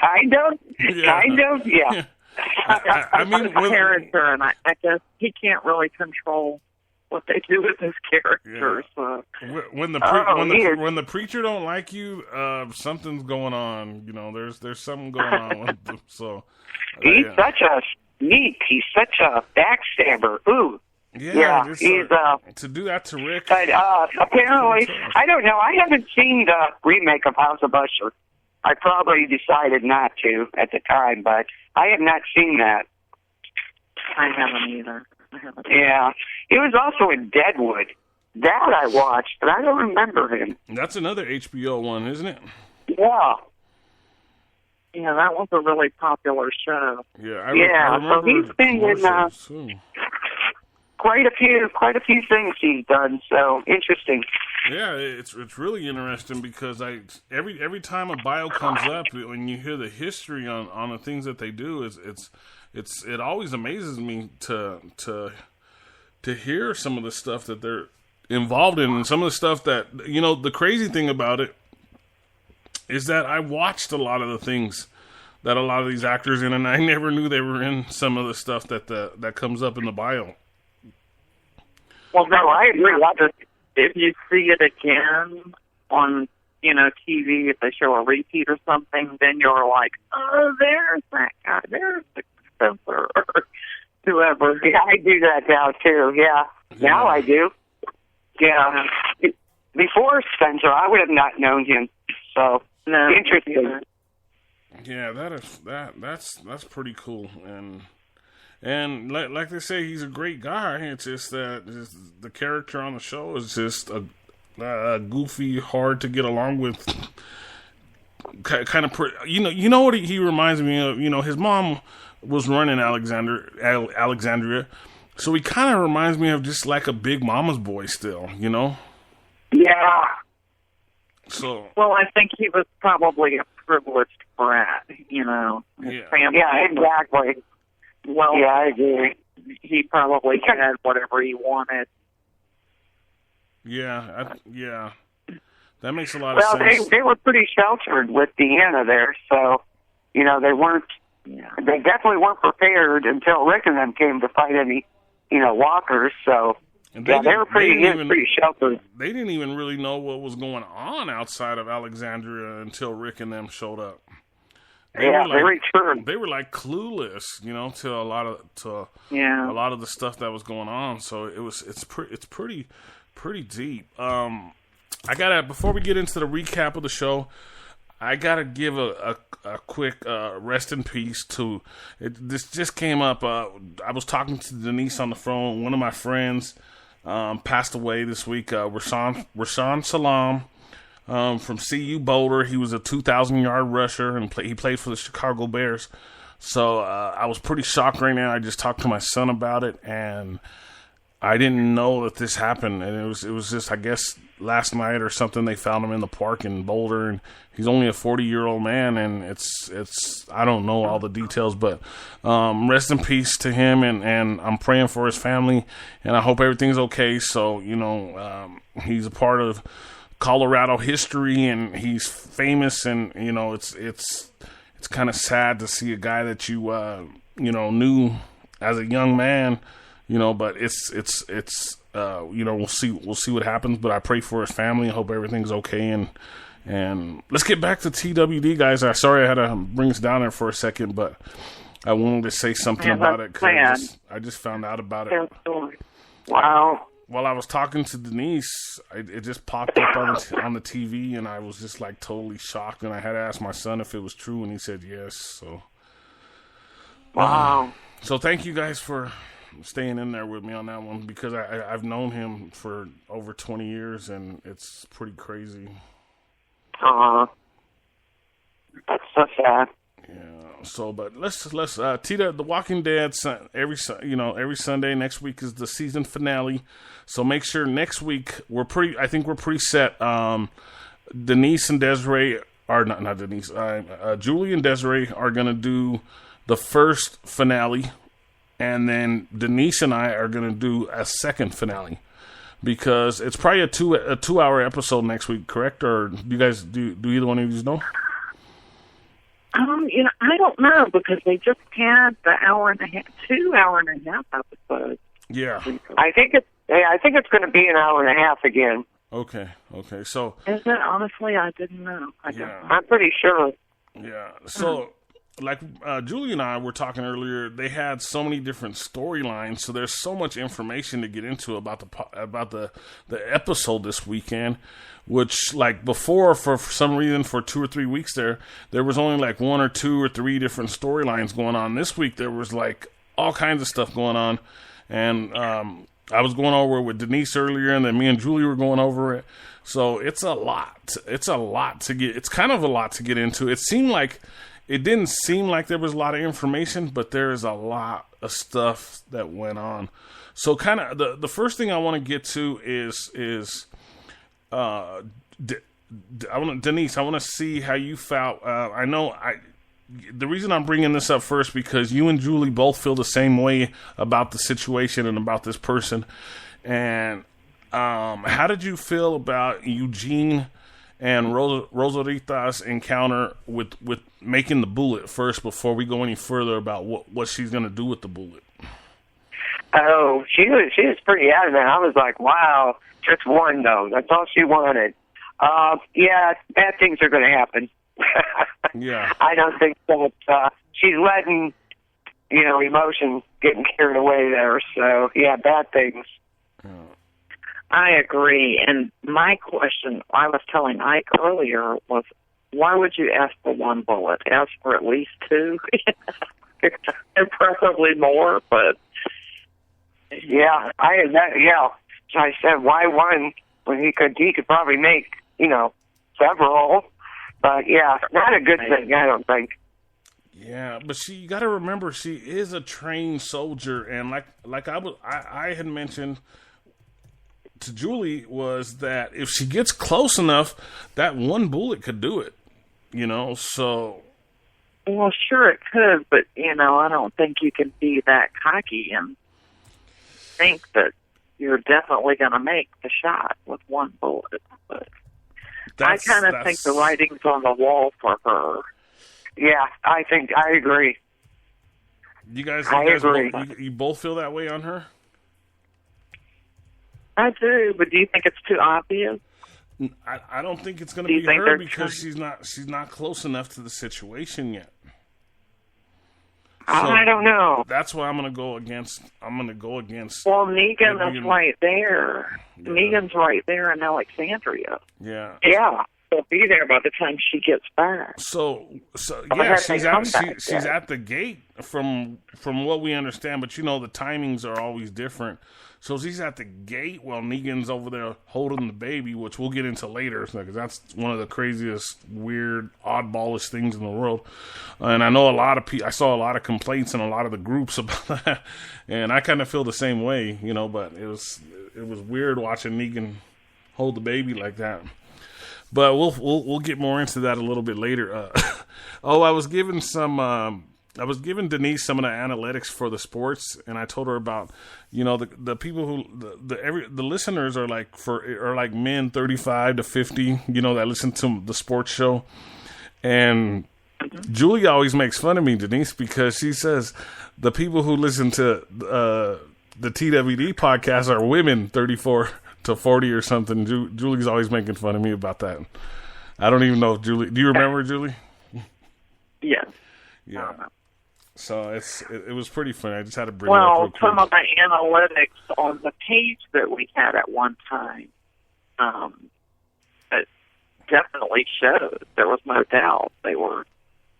Kind of, yeah. I mean, a character, and I guess he can't really control what they do with his characters. Yeah. When the preacher don't like you, something's going on. You know, there's something going on with them. So he's such a sneak. He's such a backstabber. Ooh. Yeah, he's to do that to Rick. But apparently, I don't know. I haven't seen the remake of House of Usher. I probably decided not to at the time, but I have not seen that. I haven't either. Yeah, he was also in Deadwood. That I watched, but I don't remember him. That's another HBO one, isn't it? Yeah. Yeah, that was a really popular show. Yeah, I remember. So he's been in quite a few things he's done. So interesting. Yeah, it's really interesting because every time a bio comes up, when you hear the history on the things that they do, it always amazes me to hear some of the stuff that they're involved in, and some of the stuff that, you know, the crazy thing about it is that I watched a lot of the things that a lot of these actors in, and I never knew they were in some of the stuff that comes up in the bio. Well, no, I agree. If you see it again on, TV, if they show a repeat or something, then you're like, oh, there's that guy, there's Spencer, or whoever. Yeah, I do that now, too, yeah. Now I do. Yeah. Before Spencer, I would have not known him, so interesting. Yeah, that's pretty cool, and like they say, he's a great guy. It's just that the character on the show is just a goofy, hard to get along with. Kind of, you know what he reminds me of. You know, his mom was running Alexandria, so he kind of reminds me of just like a big mama's boy still. You know? Yeah. So. Well, I think he was probably a privileged brat. His family. Yeah, exactly. Well, yeah, I agree. He probably had whatever he wanted. Yeah, that makes a lot of sense. Well, they were pretty sheltered with Deanna there, so they weren't. Yeah. They definitely weren't prepared until Rick and them came to fight any, walkers. So they were pretty sheltered. They didn't even really know what was going on outside of Alexandria until Rick and them showed up. Very true. They were like clueless, to a lot of the stuff that was going on. So it's pretty deep. Before we get into the recap of the show, I gotta give a quick rest in peace to. This just came up. I was talking to Denise on the phone. One of my friends passed away this week. Rashaan Salam. From CU Boulder. He was a 2,000-yard rusher, and he played for the Chicago Bears. So I was pretty shocked right now. I just talked to my son about it, and I didn't know that this happened. And it was just, I guess, last night or something, they found him in the park in Boulder, and he's only a 40-year-old man, and it's I don't know all the details, but rest in peace to him, and I'm praying for his family, and I hope everything's okay. So, he's a part of Colorado history, and he's famous, and it's kind of sad to see a guy that you knew as a young man, but it's we'll see what happens, but I pray for his family. I hope everything's okay, and let's get back to TWD, guys. Sorry I had to bring us down there for a second, but I wanted to say something about it because I just found out about it. Wow. While I was talking to Denise, it just popped up on the TV, and I was just like totally shocked. And I had to ask my son if it was true, and he said yes. So, wow. So thank you guys for staying in there with me on that one, because I've known him for over 20 years, and it's pretty crazy. That's so sad. Yeah. So, but let's Tita, The Walking Dead, every Sunday. Next week is the season finale, so make sure next week I think we're pretty set. Denise and Desiree are not Denise. Julie and Desiree are gonna do the first finale, and then Denise and I are gonna do a second finale, because it's probably a 2-hour episode next week, correct? Or do you guys do either one of you know? I don't know because they just had the 2 hour and a half episodes. Yeah. I think it's going to be an hour and a half again. Okay. So is it? Honestly, I didn't know. I'm pretty sure. Yeah. So, like Julie and I were talking earlier, they had so many different storylines. So there's so much information to get into about the episode this weekend. Which, like before, for some reason, for 2 or 3 weeks there was only like 1 or 2 or 3 different storylines going on. This week there was like all kinds of stuff going on, and I was going over it with Denise earlier, and then me and Julie were going over it. So it's a lot. It's a lot to get. It's kind of a lot to get into. It didn't seem like there was a lot of information, but there is a lot of stuff that went on. So kind of the first thing I want to get to is Denise, I want to see how you felt. The reason I'm bringing this up first because you and Julie both feel the same way about the situation and about this person. And how did you feel about Eugene and Rosarita's encounter with making the bullet first before we go any further about what she's going to do with the bullet? Oh, she was pretty adamant. I was like, wow, just one though. That's all she wanted. Yeah, bad things are going to happen. Yeah. I don't think that she's letting, emotions getting carried away there. So, yeah, bad things. I agree. And my question, I was telling Ike earlier, was why would you ask for one bullet? Ask for at least 2, and preferably more. But yeah, I said, why one when he could probably make several. But yeah, not a good thing, I don't think. Yeah, but you got to remember, she is a trained soldier, and like I had mentioned to Julie was that if she gets close enough, that one bullet could do it. So. Well, sure it could, but I don't think you can be that cocky and think that you're definitely going to make the shot with one bullet. But I kind of think the writing's on the wall for her. Yeah, I agree. You guys agree. You both feel that way on her? I do, but do you think it's too obvious? I don't think it's going to be her because she's not close enough to the situation yet. So I don't know. That's why I'm going to go against. Well, Negan is right there. Yeah. Negan's right there in Alexandria. Yeah. Yeah. She'll be there by the time she gets back. So yeah, she's at the gate from what we understand, but the timings are always different. So she's at the gate while Negan's over there holding the baby, which we'll get into later, because that's one of the craziest, weird, oddballish things in the world. And I know I saw a lot of complaints in a lot of the groups about that, and I kind of feel the same way, but it was weird watching Negan hold the baby like that. But we'll get more into that a little bit later. I was giving Denise some of the analytics for the sports, and I told her about the people who the listeners are like men 35 to 50, that listen to the sports show. And Julie always makes fun of me, Denise, because she says the people who listen to the TWD podcast are women 34 to 40 or something. Julie's always making fun of me about that. I don't even know if Julie. Do you remember, Julie? Yes. Yeah. So it was pretty funny. I just had to bring it up real quick. Some of the analytics on the page that we had at one time, it definitely showed. There was no doubt they were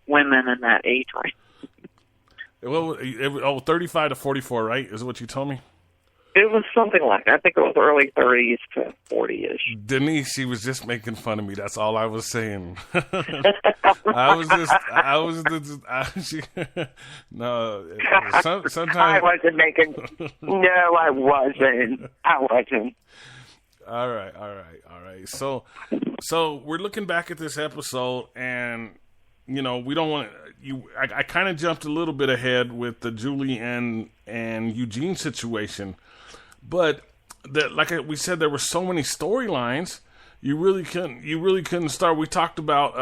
women in that age range. Well, 35 to 44, right? Is what you told me? It was something like that. I think it was early 30s to 40-ish. Denise, she was just making fun of me. That's all I was saying. Sometimes I wasn't making. No, I wasn't. All right. So we're looking back at this episode, and we don't want to. I kind of jumped a little bit ahead with the Julie and Eugene situation. But like we said, there were so many storylines. You really couldn't start. We talked about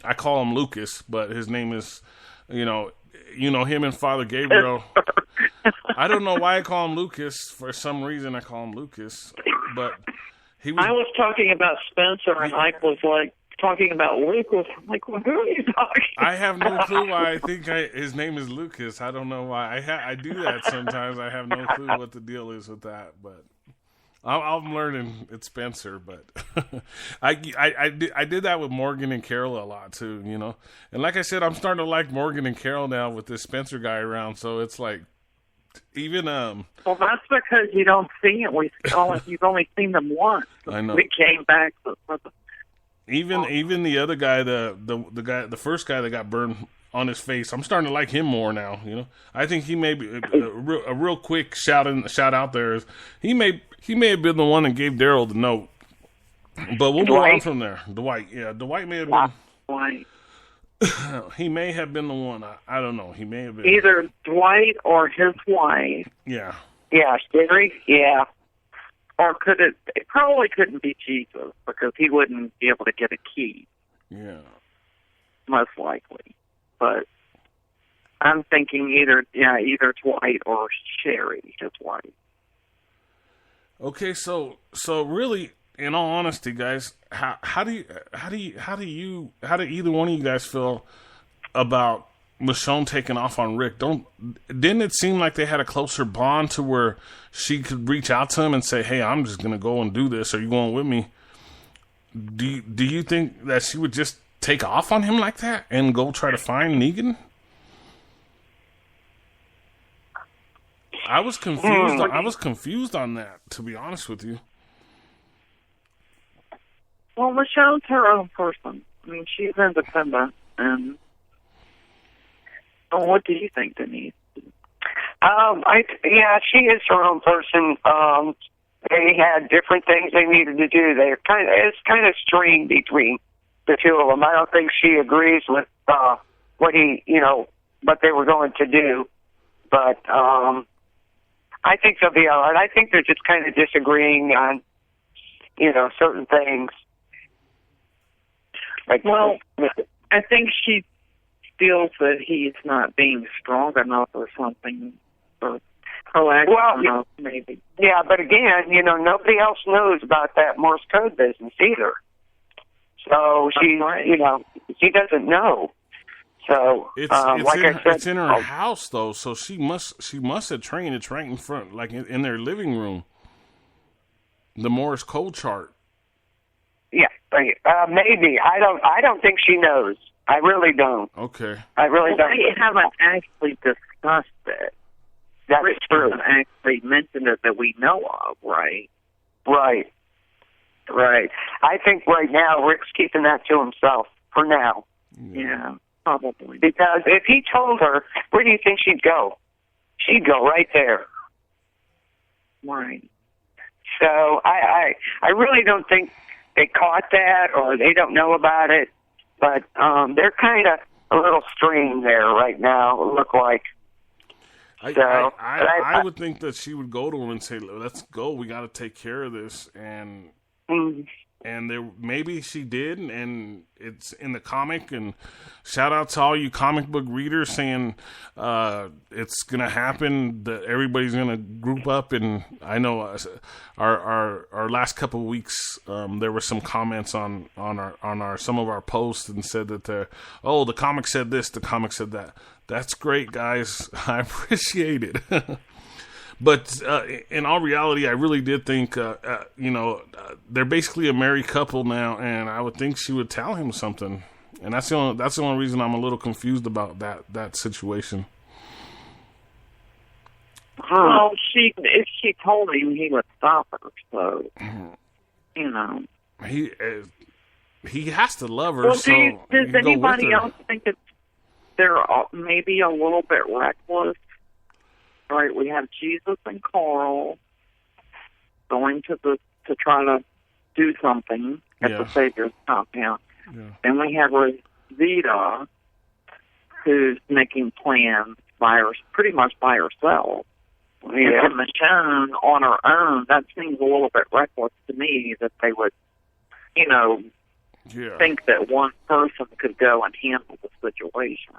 I call him Lucas, but his name is, you know him and Father Gabriel. I don't know why I call him Lucas. For some reason, I call him Lucas. But I was talking about Spencer, and Ike was like talking about Lucas. I'm like, well, who are you talking I have no clue why I think his name is Lucas. I don't know why. I do that sometimes. I have no clue what the deal is with that. But I'm learning it's Spencer. But I did that with Morgan and Carol a lot too, you know. And like I said, I'm starting to like Morgan and Carol now with this Spencer guy around. So it's like, even well, that's because you don't see it. You've only seen them once. I know. We came back. Even the other guy, the first guy that got burned on his face, I'm starting to like him more now. You know, I think he may be a real quick shout out there is he may have been the one that gave Daryl the note, but we'll move on from there. Dwight may have been. Dwight. He may have been the one. I don't know. He may have been either Dwight or his wife. Yeah. Yeah, Sherry. Yeah. Or could it? It probably couldn't be Jesus because he wouldn't be able to get a key. Yeah. Most likely, but I'm thinking either Dwight or Sherry, his wife. Okay, so really, in all honesty, guys, how do either one of you guys feel about Michonne taking off on Rick? Didn't it seem like they had a closer bond to where she could reach out to him and say, "Hey, I'm just gonna go and do this. Are you going with me?" Do you think that she would just take off on him like that and go try to find Negan? I was confused. I was confused on that, to be honest with you. Well, Michonne's her own person. I mean, she's independent. And what do you think, Denise? She is her own person. They had different things they needed to do. It's kind of strained between the two of them. I don't think she agrees with what they were going to do, but I think they'll be all right. I think they're just kind of disagreeing on, certain things. Well, I think she feels that he's not being strong enough or something, or proactive enough, maybe. Yeah, but again, nobody else knows about that Morse code business either. So she, she doesn't know. So it's in her house though, so she must have trained. It's right in front, like in their living room. The Morse code chart. Yeah, maybe. I don't think she knows. I really don't. Okay. I really don't. They haven't actually discussed it. That's Rich true. hasn't actually mentioned it that we know of, right? Right. I think right now Rick's keeping that to himself for now. Yeah, probably. Because if he told her, where do you think she'd go? She'd go right there. Right. So I really don't think they caught that or they don't know about it, but they're kind of a little strained there right now, it look like. I would think that she would go to him and say, "Let's go. We got to take care of this." And there maybe she did, and it's in the comic. And shout out to all you comic book readers saying it's gonna happen. That everybody's gonna group up. And I know our last couple of weeks there were some comments on our some of our posts and said that the comic said this, the comic said that. That's great, guys. I appreciate it. But in all reality, I really did think, they're basically a married couple now, and I would think she would tell him something. And that's the only reason I'm a little confused about that situation. Well, if she told him, he would stop her. So, he has to love her. Well, so does anybody else think that they're maybe a little bit reckless? Right, we have Jesus and Carl going to try to do something at the Savior's compound. Yeah. Then we have Rosita, who's making plans pretty much by herself. Yeah. And Michonne on her own, that seems a little bit reckless to me that they would, think that one person could go and handle the situation.